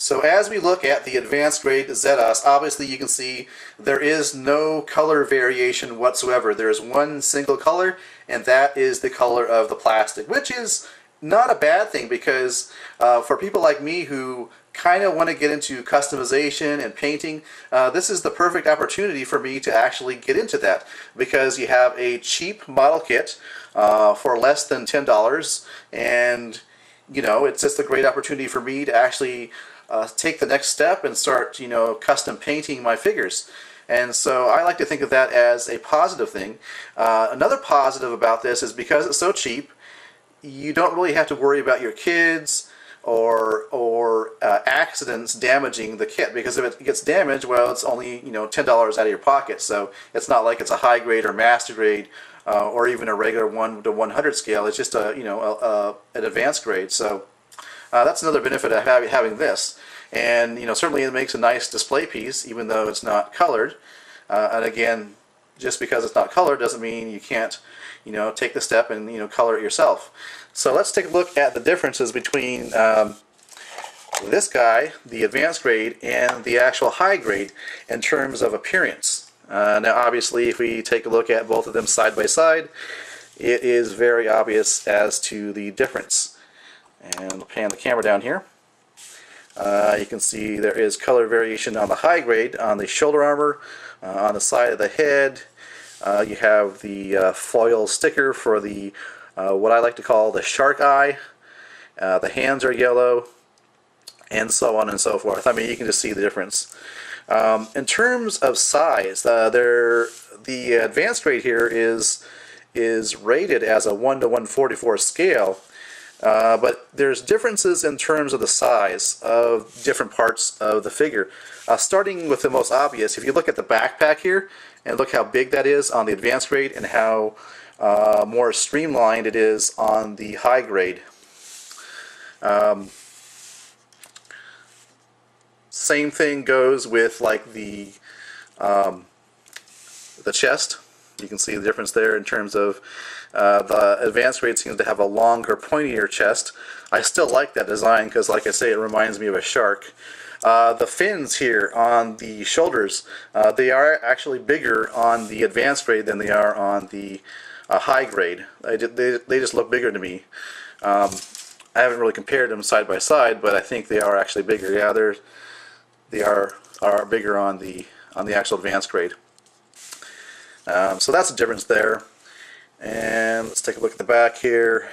So as we look at the advanced grade Zedas, obviously you can see there is no color variation whatsoever. There is one single color, and that is the color of the plastic, which is not a bad thing because for people like me who kind of want to get into customization and painting, this is the perfect opportunity for me to actually get into that, because you have a cheap model kit for less than $10, and you know, it's just a great opportunity for me to actually take the next step and start, you know, custom painting my figures. And so I like to think of that as a positive thing. Another positive about this is because it's so cheap, you don't really have to worry about your kids or accidents damaging the kit, because if it gets damaged, well, it's only, you know, $10 out of your pocket. So it's not like it's a high grade or master grade or even a regular 1 to 100 scale. It's just a, you know, an advanced grade. So that's another benefit of having this. And, you know, certainly it makes a nice display piece, even though it's not colored. And again, just because it's not colored doesn't mean you can't, you know, take the step and, you know, color it yourself. So let's take a look at the differences between this guy, the advanced grade, and the actual high grade in terms of appearance. Now obviously if we take a look at both of them side by side, it is very obvious as to the difference. And we'll pan the camera down here. You can see there is color variation on the high grade, on the shoulder armor, on the side of the head. You have the foil sticker for the what I like to call the shark eye. The hands are yellow, and so on and so forth. I mean, you can just see the difference. In terms of size, the advanced grade here is rated as a 1 to 144 scale. But there's differences in terms of the size of different parts of the figure. Starting with the most obvious, if you look at the backpack here and look how big that is on the advanced grade and how more streamlined it is on the high grade. Same thing goes with like the chest. You can see the difference there in terms of the advanced grade seems to have a longer, pointier chest. I still like that design because, like I say, it reminds me of a shark. The fins here on the shoulders, they are actually bigger on the advanced grade than they are on the high grade. They just look bigger to me. I haven't really compared them side by side, but I think they are actually bigger. Yeah, they are bigger on the actual advanced grade. So that's a difference there. And let's take a look at the back here.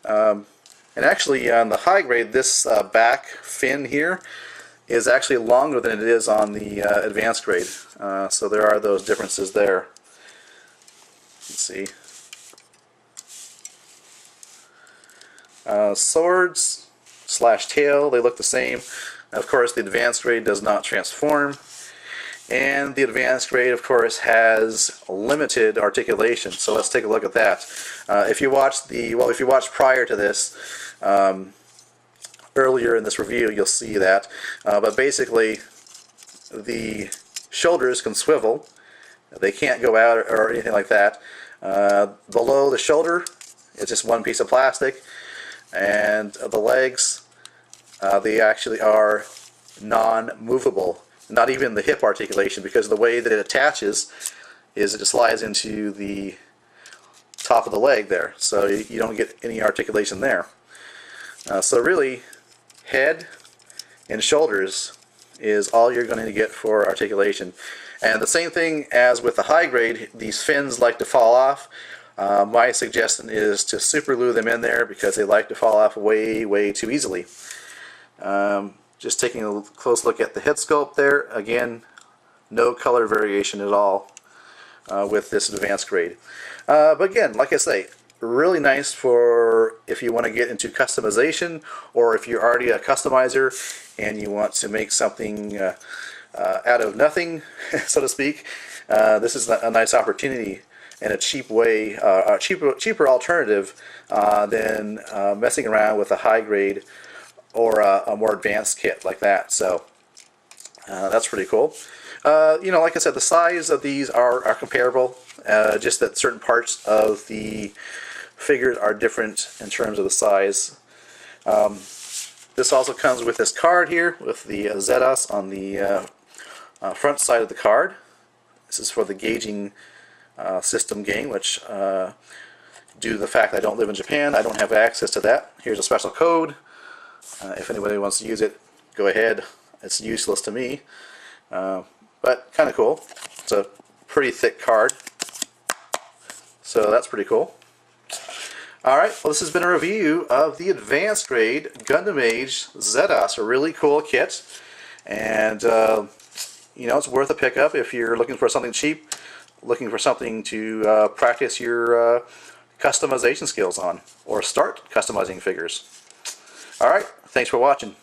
And actually on the high grade, this back fin here is actually longer than it is on the advanced grade. So there are those differences there. Let's see. Swords / tail, they look the same. Of course, the advanced grade does not transform. And the advanced grade, of course, has limited articulation. So let's take a look at that. If you watched prior to this, earlier in this review, you'll see that. But basically, the shoulders can swivel. They can't go out or anything like that. Below the shoulder, it's just one piece of plastic. And the legs, they actually are non-movable. Not even the hip articulation, because the way that it attaches is it just slides into the top of the leg there, so you don't get any articulation there. So really, head and shoulders is all you're going to get for articulation. And the same thing as with the high grade, these fins like to fall off. My suggestion is to super glue them in there because they like to fall off way too easily. Just taking a close look at the head sculpt there, again, no color variation at all with this advanced grade. But again, like I say, really nice for if you want to get into customization, or if you're already a customizer and you want to make something out of nothing, so to speak. This is a nice opportunity and a cheap way, a cheaper alternative than messing around with a high grade or a more advanced kit like that. So that's pretty cool. You know, like I said, the size of these are comparable, just that certain parts of the figures are different in terms of the size. This also comes with this card here with the Zedas on the front side of the card. This is for the gauging system game, which due to the fact that I don't live in Japan, I don't have access to that. Here's a special code. If anybody wants to use it, go ahead. It's useless to me, but kind of cool. It's a pretty thick card, so that's pretty cool. Alright, well, this has been a review of the Advanced Grade Gundam Age Zedas, a really cool kit, and you know, it's worth a pickup if you're looking for something cheap, looking for something to practice your customization skills on, or start customizing figures. Alright, thanks for watching.